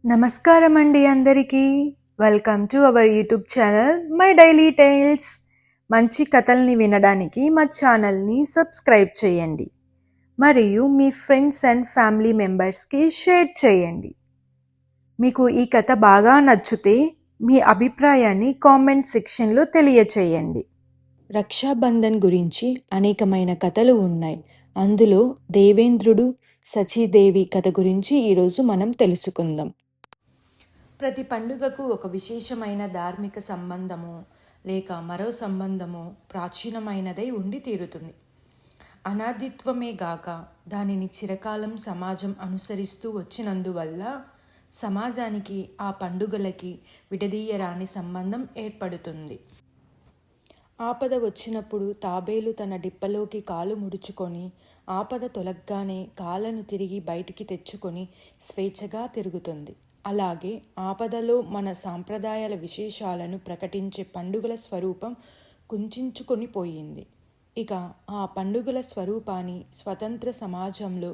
నమస్కారం అండి అందరికీ. Welcome to our YouTube channel my daily tiles. మంచి కథల్ని వినడానికి మా ఛానల్ని సబ్స్క్రైబ్ చేయండి మరియు మీ ఫ్రెండ్స్ అండ్ ఫ్యామిలీ మెంబర్స్కి షేర్ చేయండి. మీకు ఈ కథ బాగా నచ్చితే మీ అభిప్రాయాన్ని కామెంట్ సెక్షన్లో తెలియచేయండి. రక్షాబంధన్ గురించి అనేకమైన కథలు ఉన్నాయి. అందులో దేవేంద్రుడు సచీదేవి కథ గురించి ఈరోజు మనం తెలుసుకుందాం. ప్రతి పండుగకు ఒక విశేషమైన ధార్మిక సంబంధము లేక మరో సంబంధము ప్రాచీనమైనదై ఉండి తీరుతుంది. అనాదిత్వమే గాక దానిని చిరకాలం సమాజం అనుసరిస్తూ వచ్చినందువల్ల సమాజానికి ఆ పండుగలకి విడదీయరాని సంబంధం ఏర్పడుతుంది. ఆపద వచ్చినప్పుడు తాబేలు తన డిప్పలోకి కాలు ముడుచుకొని ఆపద తొలగ్గానే కాళ్ళను తిరిగి బయటికి తెచ్చుకొని స్వేచ్ఛగా తిరుగుతుంది. అలాగే ఆపదలో మన సాంప్రదాయాల విశేషాలను ప్రకటించే పండుగల స్వరూపం కుంచుకొని పోయింది. ఇక ఆ పండుగల స్వరూపాన్ని స్వతంత్ర సమాజంలో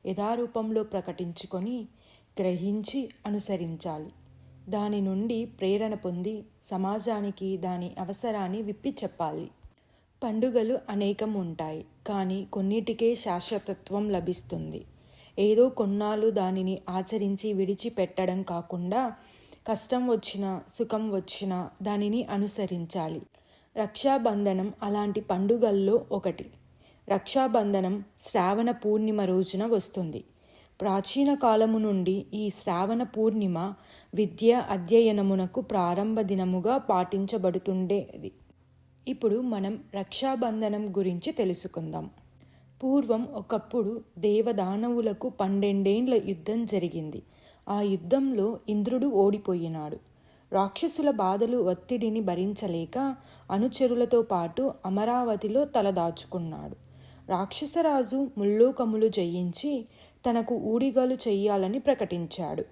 యథారూపంలో ప్రకటించుకొని గ్రహించి అనుసరించాలి. దాని నుండి ప్రేరణ పొంది సమాజానికి దాని అవసరాన్ని విప్పి చెప్పాలి. పండుగలు అనేకం ఉంటాయి, కానీ కొన్నిటికే శాశ్వతత్వం లభిస్తుంది. ఏదో కొన్నాళ్ళు దానిని ఆచరించి విడిచిపెట్టడం కాకుండా కష్టం వచ్చినా సుఖం వచ్చినా దానిని అనుసరించాలి. రక్షాబంధనం అలాంటి పండుగల్లో ఒకటి. రక్షాబంధనం శ్రావణ పూర్ణిమ రోజున వస్తుంది. ప్రాచీన కాలము నుండి ఈ శ్రావణ పూర్ణిమ విద్య అధ్యయనమునకు ప్రారంభ దినముగా పాటించబడుతుండేది. ఇప్పుడు మనం రక్షాబంధనం గురించి తెలుసుకుందాం. పూర్వం ఒకప్పుడు దేవదానవులకు 12 యుద్ధం జరిగింది. ఆ యుద్ధంలో ఇంద్రుడు ఓడిపోయినాడు. రాక్షసుల బాధలు ఒత్తిడిని భరించలేక అనుచరులతో పాటు అమరావతిలో తలదాచుకున్నాడు. రాక్షసరాజు ముల్లోకములు జయించి తనకు ఊడిగలు చెయ్యాలని ప్రకటించాడు.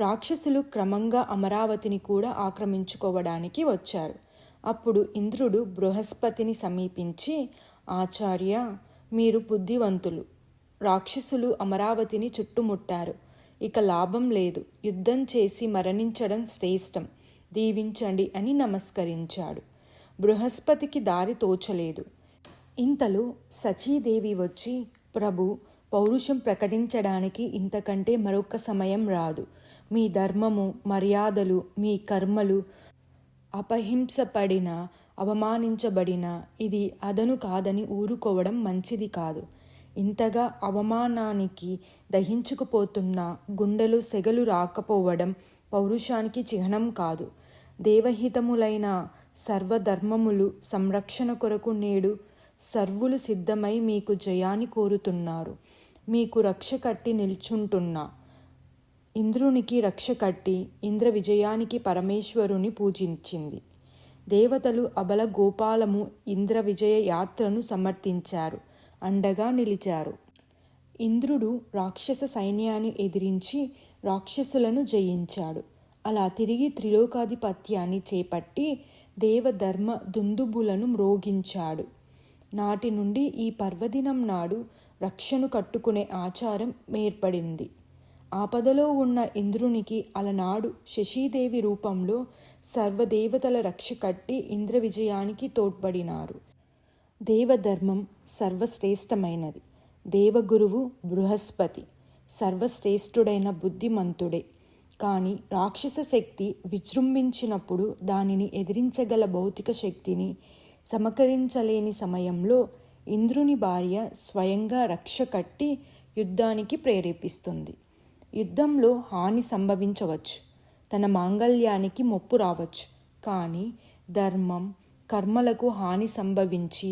రాక్షసులు క్రమంగా అమరావతిని కూడా ఆక్రమించుకోవడానికి వచ్చారు. అప్పుడు ఇంద్రుడు బృహస్పతిని సమీపించి, ఆచార్య, మీరు బుద్ధివంతులు. రాక్షసులు అమరావతిని చుట్టుముట్టారు. ఇక లాభం లేదు. యుద్ధం చేసి మరణించడం శ్రేష్టం. దీవించండి అని నమస్కరించాడు. బృహస్పతికి దారి తోచలేదు. ఇంతలో సచీదేవి వచ్చి, ప్రభు, పౌరుషం ప్రకటించడానికి ఇంతకంటే మరొక సమయం రాదు. మీ ధర్మము, మర్యాదలు, మీ కర్మలు అపహింసపడిన, అవమానించబడిన ఇది అదను కాదని ఊరుకోవడం మంచిది కాదు. ఇంతగా అవమానానికి దహించుకుపోతున్న గుండెలు సెగలు రాకపోవడం పౌరుషానికి చిహ్నం కాదు. దేవహితములైన సర్వధర్మములు సంరక్షణ కొరకు నేడు సర్వులు సిద్ధమై మీకు జయాన్ని కోరుతున్నారు. మీకు రక్ష కట్టి నిల్చుంటున్నా. ఇంద్రునికి రక్ష కట్టి ఇంద్ర విజయానికి పరమేశ్వరుని పూజించింది. దేవతలు అబల గోపాలము ఇంద్ర విజయ యాత్రను సమర్థించారు, అండగా నిలిచారు. ఇంద్రుడు రాక్షస సైన్యాన్ని ఎదిరించి రాక్షసులను జయించాడు. అలా తిరిగి త్రిలోకాధిపత్యాన్ని చేపట్టి దేవధర్మ దుందుబులను మ్రోగించాడు. నాటి నుండి ఈ పర్వదినం నాడు రక్షను కట్టుకునే ఆచారం ఏర్పడింది. ఆపదలో ఉన్న ఇంద్రునికి అలనాడు శశీదేవి రూపంలో సర్వదేవతల రక్ష కట్టి ఇంద్ర విజయానికి తోడ్పడినారు. దేవధర్మం సర్వశ్రేష్టమైనది. దేవగురువు బృహస్పతి సర్వశ్రేష్ఠుడైన బుద్ధిమంతుడే. కానీ రాక్షస శక్తి విజృంభించినప్పుడు దానిని ఎదిరించగల భౌతిక శక్తిని సమకరించలేని సమయంలో ఇంద్రుని భార్య స్వయంగా రక్ష కట్టి యుద్ధానికి ప్రేరేపిస్తుంది. యుద్ధంలో హాని సంభవించవచ్చు, తన మాంగళ్యానికి ముప్పు రావచ్చు. కానీ ధర్మం, కర్మలకు హాని సంభవించి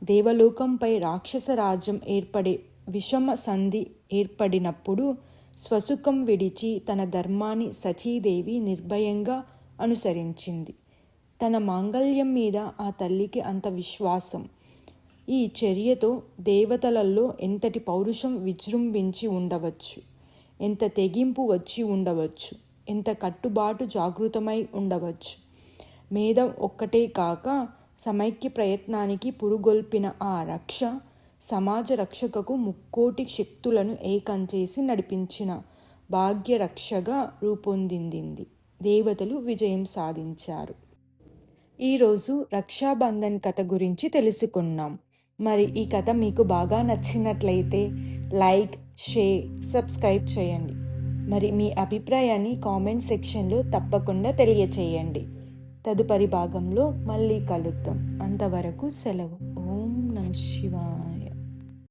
దేవలోకంపై రాక్షస రాజ్యం ఏర్పడే విషమ సంధి ఏర్పడినప్పుడు స్వసుఖం విడిచి తన ధర్మాన్ని సచీదేవి నిర్భయంగా అనుసరించింది. తన మాంగళ్యం మీద ఆ తల్లికి అంత విశ్వాసం. ఈ చర్యతో దేవతలలో ఎంతటి పౌరుషం విజృంభించి ఉండవచ్చు, ఎంత తెగింపు వచ్చి ఉండవచ్చు, ఎంత కట్టుబాటు జాగృతమై ఉండవచ్చు. మేధం ఒక్కటే కాక సమైక్య ప్రయత్నానికి పురుగొల్పిన ఆ రక్ష సమాజ రక్షకకు ముక్కోటి శక్తులను ఏకం చేసి నడిపించిన భాగ్యరక్షగా రూపొందింది. దేవతలు విజయం సాధించారు. ఈరోజు రక్షాబంధన్ కథ గురించి తెలుసుకున్నాం. మరి ఈ కథ మీకు బాగా నచ్చినట్లయితే లైక్, షేర్, సబ్స్క్రైబ్ చేయండి. మరి మీ అభిప్రాయాన్ని కామెంట్ సెక్షన్లో తప్పకుండా తెలియచేయండి. తదుపరి భాగంలో మళ్ళీ కలుద్దాం. అంతవరకు సెలవు. ఓం నమః శివాయ.